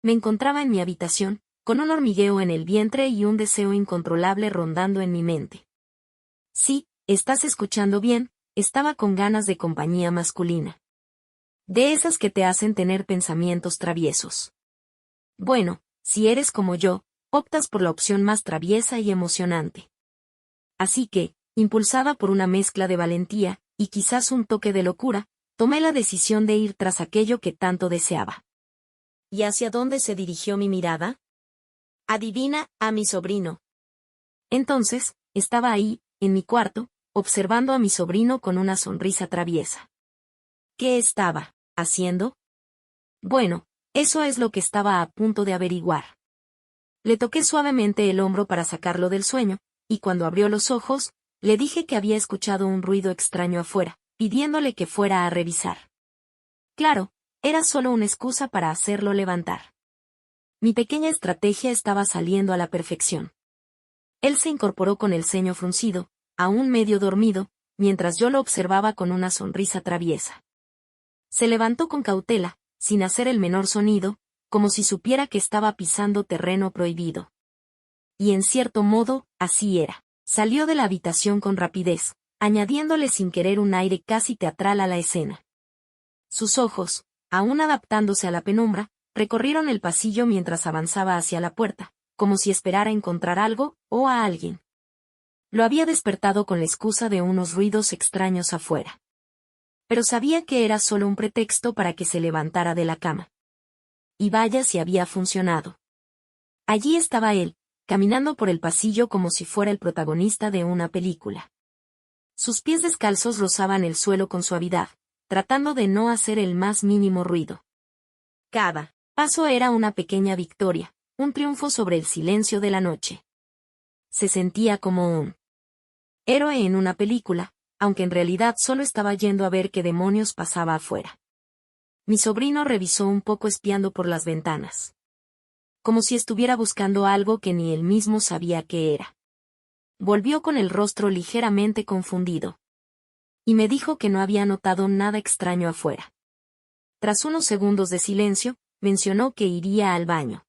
Me encontraba en mi habitación, con un hormigueo en el vientre y un deseo incontrolable rondando en mi mente. Sí, estás escuchando bien, estaba con ganas de compañía masculina. De esas que te hacen tener pensamientos traviesos. Bueno, si eres como yo, optas por la opción más traviesa y emocionante. Así que, impulsada por una mezcla de valentía, y quizás un toque de locura, tomé la decisión de ir tras aquello que tanto deseaba. ¿Y hacia dónde se dirigió mi mirada? Adivina, a mi sobrino. Entonces, estaba ahí, en mi cuarto, observando a mi sobrino con una sonrisa traviesa. ¿Qué estaba haciendo? Bueno, eso es lo que estaba a punto de averiguar. Le toqué suavemente el hombro para sacarlo del sueño, y cuando abrió los ojos, le dije que había escuchado un ruido extraño afuera, pidiéndole que fuera a revisar. Claro, era solo una excusa para hacerlo levantar. Mi pequeña estrategia estaba saliendo a la perfección. Él se incorporó con el ceño fruncido, aún medio dormido, mientras yo lo observaba con una sonrisa traviesa. Se levantó con cautela, sin hacer el menor sonido, como si supiera que estaba pisando terreno prohibido. Y en cierto modo, así era. Salió de la habitación con rapidez, añadiéndole sin querer un aire casi teatral a la escena. Sus ojos, aún adaptándose a la penumbra, recorrieron el pasillo mientras avanzaba hacia la puerta, como si esperara encontrar algo, o a alguien. Lo había despertado con la excusa de unos ruidos extraños afuera. Pero sabía que era solo un pretexto para que se levantara de la cama. Y vaya si había funcionado. Allí estaba él, caminando por el pasillo como si fuera el protagonista de una película. Sus pies descalzos rozaban el suelo con suavidad, tratando de no hacer el más mínimo ruido. Cada paso era una pequeña victoria, un triunfo sobre el silencio de la noche. Se sentía como un héroe en una película, aunque en realidad solo estaba yendo a ver qué demonios pasaba afuera. Mi sobrino revisó un poco espiando por las ventanas. Como si estuviera buscando algo que ni él mismo sabía qué era. Volvió con el rostro ligeramente confundido. Y me dijo que no había notado nada extraño afuera. Tras unos segundos de silencio, mencionó que iría al baño.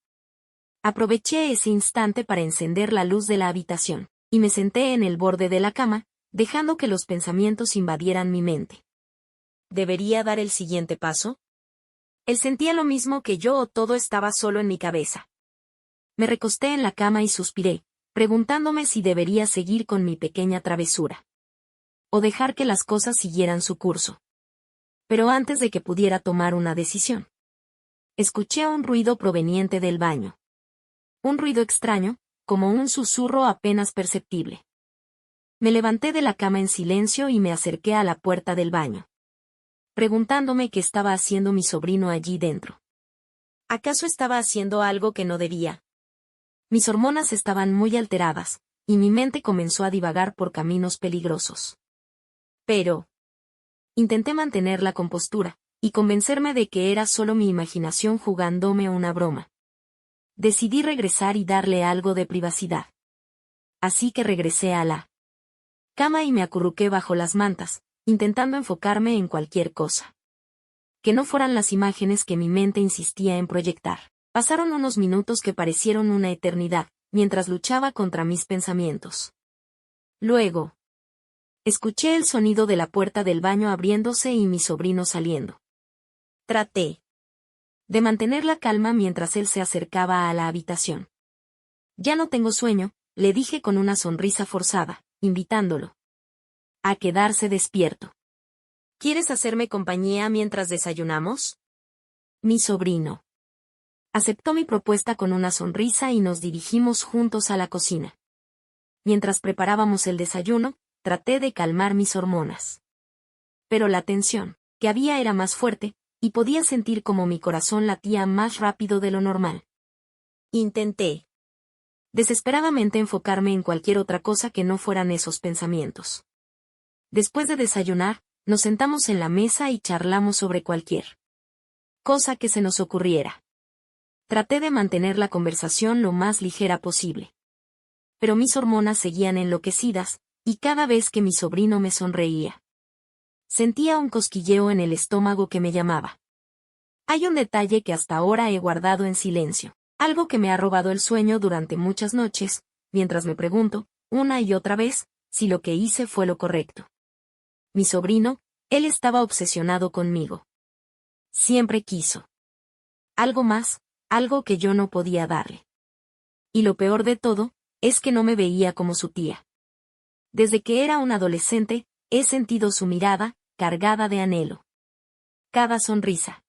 Aproveché ese instante para encender la luz de la habitación, y me senté en el borde de la cama, dejando que los pensamientos invadieran mi mente. ¿Debería dar el siguiente paso? Él sentía lo mismo que yo o todo estaba solo en mi cabeza. Me recosté en la cama y suspiré, preguntándome si debería seguir con mi pequeña travesura. O dejar que las cosas siguieran su curso. Pero antes de que pudiera tomar una decisión, escuché un ruido proveniente del baño. Un ruido extraño, como un susurro apenas perceptible. Me levanté de la cama en silencio y me acerqué a la puerta del baño, preguntándome qué estaba haciendo mi sobrino allí dentro. ¿Acaso estaba haciendo algo que no debía? Mis hormonas estaban muy alteradas, y mi mente comenzó a divagar por caminos peligrosos. Pero intenté mantener la compostura, y convencerme de que era solo mi imaginación jugándome una broma. Decidí regresar y darle algo de privacidad. Así que regresé a la cama y me acurruqué bajo las mantas, intentando enfocarme en cualquier cosa. Que no fueran las imágenes que mi mente insistía en proyectar. Pasaron unos minutos que parecieron una eternidad, mientras luchaba contra mis pensamientos. Luego, escuché el sonido de la puerta del baño abriéndose y mi sobrino saliendo. Traté de mantener la calma mientras él se acercaba a la habitación. Ya no tengo sueño, le dije con una sonrisa forzada, invitándolo a quedarse despierto. ¿Quieres hacerme compañía mientras desayunamos? Mi sobrino aceptó mi propuesta con una sonrisa y nos dirigimos juntos a la cocina. Mientras preparábamos el desayuno, traté de calmar mis hormonas. Pero la tensión que había era más fuerte, y podía sentir como mi corazón latía más rápido de lo normal. Intenté desesperadamente enfocarme en cualquier otra cosa que no fueran esos pensamientos. Después de desayunar, nos sentamos en la mesa y charlamos sobre cualquier cosa que se nos ocurriera. Traté de mantener la conversación lo más ligera posible. Pero mis hormonas seguían enloquecidas, y cada vez que mi sobrino me sonreía, sentía un cosquilleo en el estómago que me llamaba. Hay un detalle que hasta ahora he guardado en silencio, algo que me ha robado el sueño durante muchas noches, mientras me pregunto, una y otra vez, si lo que hice fue lo correcto. Mi sobrino, él estaba obsesionado conmigo. Siempre quiso algo más, algo que yo no podía darle. Y lo peor de todo, es que no me veía como su tía. Desde que era un adolescente, he sentido su mirada, cargada de anhelo. Cada sonrisa,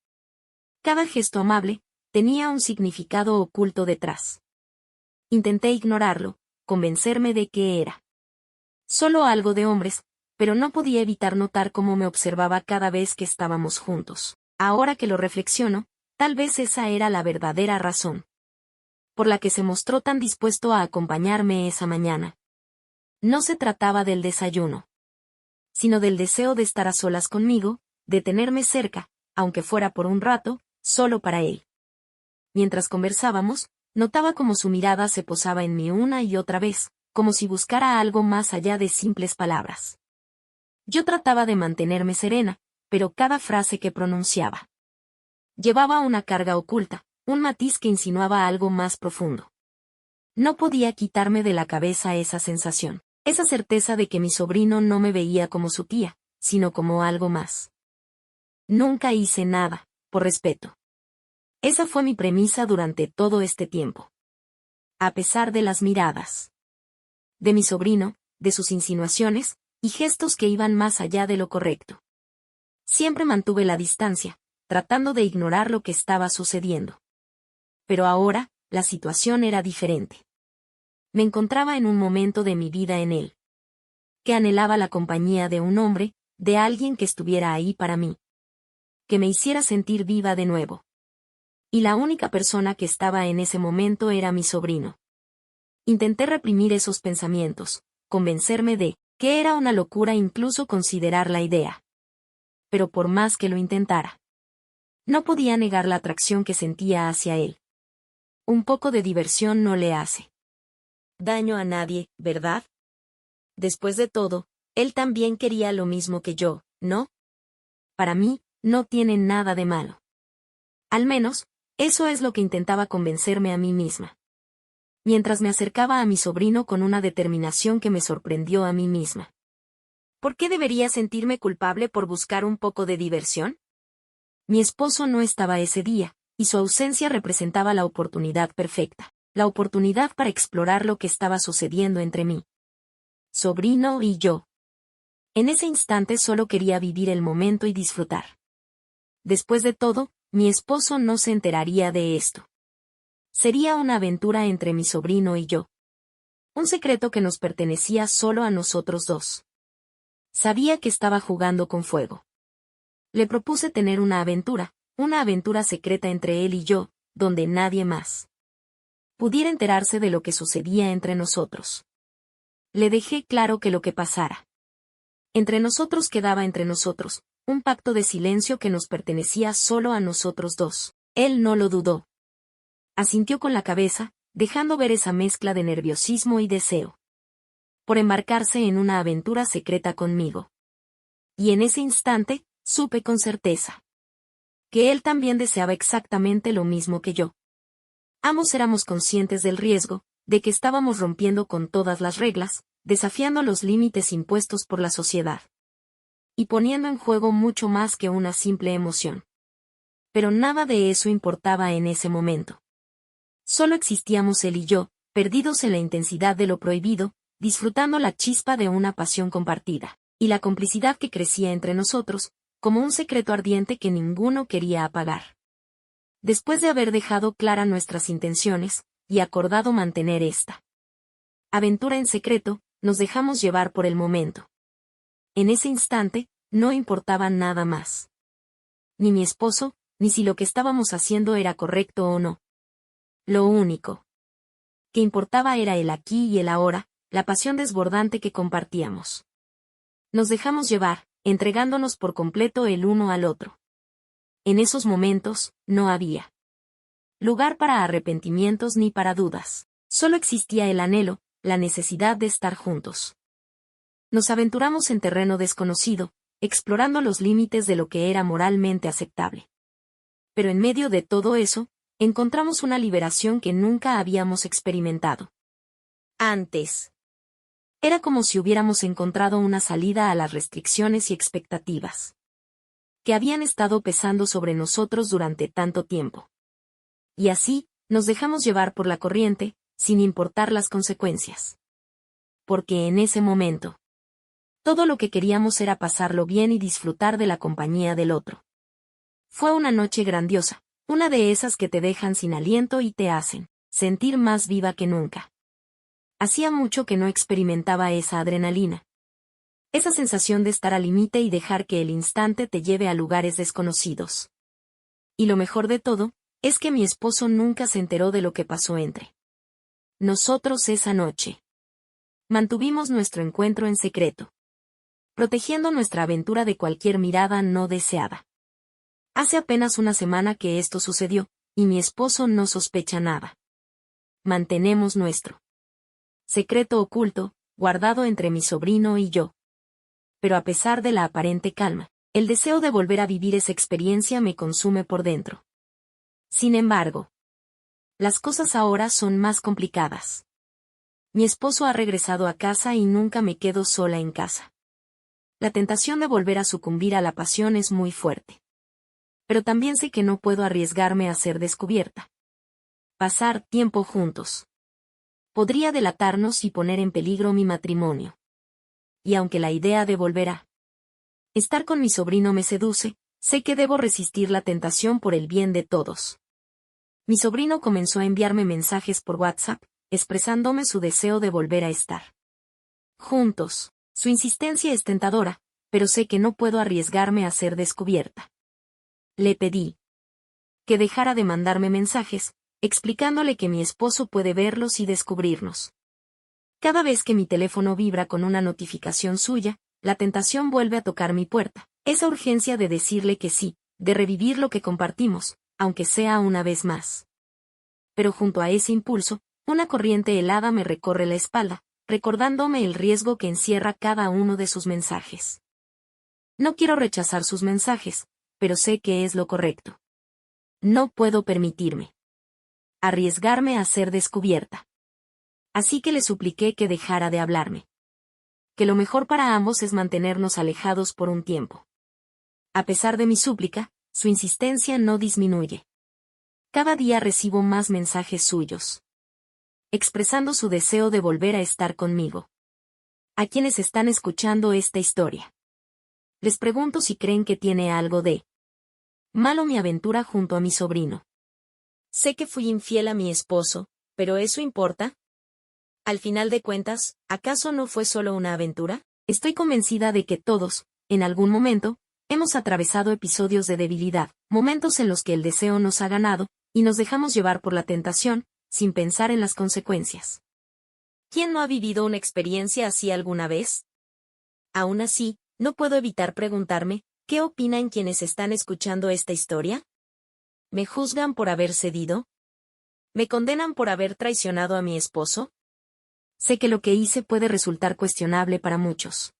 cada gesto amable, tenía un significado oculto detrás. Intenté ignorarlo, convencerme de que era solo algo de hombres, pero no podía evitar notar cómo me observaba cada vez que estábamos juntos. Ahora que lo reflexiono, tal vez esa era la verdadera razón por la que se mostró tan dispuesto a acompañarme esa mañana. No se trataba del desayuno, sino del deseo de estar a solas conmigo, de tenerme cerca, aunque fuera por un rato, solo para él. Mientras conversábamos, notaba cómo su mirada se posaba en mí una y otra vez, como si buscara algo más allá de simples palabras. Yo trataba de mantenerme serena, pero cada frase que pronunciaba llevaba una carga oculta, un matiz que insinuaba algo más profundo. No podía quitarme de la cabeza esa sensación, esa certeza de que mi sobrino no me veía como su tía, sino como algo más. Nunca hice nada, por respeto. Esa fue mi premisa durante todo este tiempo. A pesar de las miradas de mi sobrino, de sus insinuaciones, y gestos que iban más allá de lo correcto. Siempre mantuve la distancia, tratando de ignorar lo que estaba sucediendo. Pero ahora, la situación era diferente. Me encontraba en un momento de mi vida en él, que anhelaba la compañía de un hombre, de alguien que estuviera ahí para mí, que me hiciera sentir viva de nuevo. Y la única persona que estaba en ese momento era mi sobrino. Intenté reprimir esos pensamientos, convencerme de que era una locura incluso considerar la idea. Pero por más que lo intentara, no podía negar la atracción que sentía hacia él. Un poco de diversión no le hace daño a nadie, ¿verdad? Después de todo, él también quería lo mismo que yo, ¿no? Para mí, no tiene nada de malo. Al menos, eso es lo que intentaba convencerme a mí misma. Mientras me acercaba a mi sobrino con una determinación que me sorprendió a mí misma. ¿Por qué debería sentirme culpable por buscar un poco de diversión? Mi esposo no estaba ese día, y su ausencia representaba la oportunidad perfecta, la oportunidad para explorar lo que estaba sucediendo entre mí, sobrino y yo. En ese instante solo quería vivir el momento y disfrutar. Después de todo, mi esposo no se enteraría de esto. Sería una aventura entre mi sobrino y yo. Un secreto que nos pertenecía solo a nosotros dos. Sabía que estaba jugando con fuego. Le propuse tener una aventura secreta entre él y yo, donde nadie más pudiera enterarse de lo que sucedía entre nosotros. Le dejé claro que lo que pasara entre nosotros quedaba entre nosotros, un pacto de silencio que nos pertenecía solo a nosotros dos. Él no lo dudó. Asintió con la cabeza, dejando ver esa mezcla de nerviosismo y deseo por embarcarse en una aventura secreta conmigo. Y en ese instante, supe con certeza que él también deseaba exactamente lo mismo que yo. Ambos éramos conscientes del riesgo, de que estábamos rompiendo con todas las reglas, desafiando los límites impuestos por la sociedad. Y poniendo en juego mucho más que una simple emoción. Pero nada de eso importaba en ese momento. Solo existíamos él y yo, perdidos en la intensidad de lo prohibido, disfrutando la chispa de una pasión compartida, y la complicidad que crecía entre nosotros, como un secreto ardiente que ninguno quería apagar. Después de haber dejado clara nuestras intenciones, y acordado mantener esta aventura en secreto, nos dejamos llevar por el momento. En ese instante, no importaba nada más. Ni mi esposo, ni si lo que estábamos haciendo era correcto o no. Lo único que importaba era el aquí y el ahora, la pasión desbordante que compartíamos. Nos dejamos llevar, entregándonos por completo el uno al otro. En esos momentos, no había lugar para arrepentimientos ni para dudas. Solo existía el anhelo, la necesidad de estar juntos. Nos aventuramos en terreno desconocido, explorando los límites de lo que era moralmente aceptable. Pero en medio de todo eso, encontramos una liberación que nunca habíamos experimentado antes. Era como si hubiéramos encontrado una salida a las restricciones y expectativas que habían estado pesando sobre nosotros durante tanto tiempo. Y así, nos dejamos llevar por la corriente, sin importar las consecuencias. Porque en ese momento, todo lo que queríamos era pasarlo bien y disfrutar de la compañía del otro. Fue una noche grandiosa, una de esas que te dejan sin aliento y te hacen sentir más viva que nunca. Hacía mucho que no experimentaba esa adrenalina. Esa sensación de estar al límite y dejar que el instante te lleve a lugares desconocidos. Y lo mejor de todo, es que mi esposo nunca se enteró de lo que pasó entre nosotros esa noche. Mantuvimos nuestro encuentro en secreto, protegiendo nuestra aventura de cualquier mirada no deseada. Hace apenas una semana que esto sucedió, y mi esposo no sospecha nada. Mantenemos nuestro secreto oculto, guardado entre mi sobrino y yo. Pero a pesar de la aparente calma, el deseo de volver a vivir esa experiencia me consume por dentro. Sin embargo, las cosas ahora son más complicadas. Mi esposo ha regresado a casa y nunca me quedo sola en casa. La tentación de volver a sucumbir a la pasión es muy fuerte. Pero también sé que no puedo arriesgarme a ser descubierta. Pasar tiempo juntos podría delatarnos y poner en peligro mi matrimonio. Y aunque la idea de volver a estar con mi sobrino me seduce, sé que debo resistir la tentación por el bien de todos. Mi sobrino comenzó a enviarme mensajes por WhatsApp, expresándome su deseo de volver a estar juntos. Su insistencia es tentadora, pero sé que no puedo arriesgarme a ser descubierta. Le pedí que dejara de mandarme mensajes, explicándole que mi esposo puede verlos y descubrirnos. Cada vez que mi teléfono vibra con una notificación suya, la tentación vuelve a tocar mi puerta. Esa urgencia de decirle que sí, de revivir lo que compartimos, aunque sea una vez más. Pero junto a ese impulso, una corriente helada me recorre la espalda, recordándome el riesgo que encierra cada uno de sus mensajes. No quiero rechazar sus mensajes, pero sé que es lo correcto. No puedo permitirme arriesgarme a ser descubierta. Así que le supliqué que dejara de hablarme. Que lo mejor para ambos es mantenernos alejados por un tiempo. A pesar de mi súplica, su insistencia no disminuye. Cada día recibo más mensajes suyos, expresando su deseo de volver a estar conmigo. A quienes están escuchando esta historia, les pregunto si creen que tiene algo de malo mi aventura junto a mi sobrino. Sé que fui infiel a mi esposo, pero ¿eso importa? Al final de cuentas, ¿acaso no fue solo una aventura? Estoy convencida de que todos, en algún momento, hemos atravesado episodios de debilidad, momentos en los que el deseo nos ha ganado, y nos dejamos llevar por la tentación, sin pensar en las consecuencias. ¿Quién no ha vivido una experiencia así alguna vez? Aún así, no puedo evitar preguntarme, ¿qué opinan quienes están escuchando esta historia? ¿Me juzgan por haber cedido? ¿Me condenan por haber traicionado a mi esposo? Sé que lo que hice puede resultar cuestionable para muchos.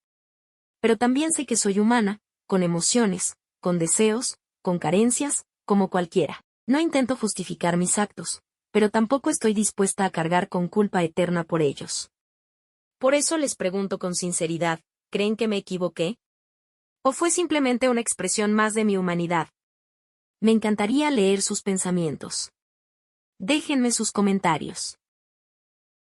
Pero también sé que soy humana, con emociones, con deseos, con carencias, como cualquiera. No intento justificar mis actos, pero tampoco estoy dispuesta a cargar con culpa eterna por ellos. Por eso les pregunto con sinceridad, ¿creen que me equivoqué? ¿O fue simplemente una expresión más de mi humanidad? Me encantaría leer sus pensamientos. Déjenme sus comentarios.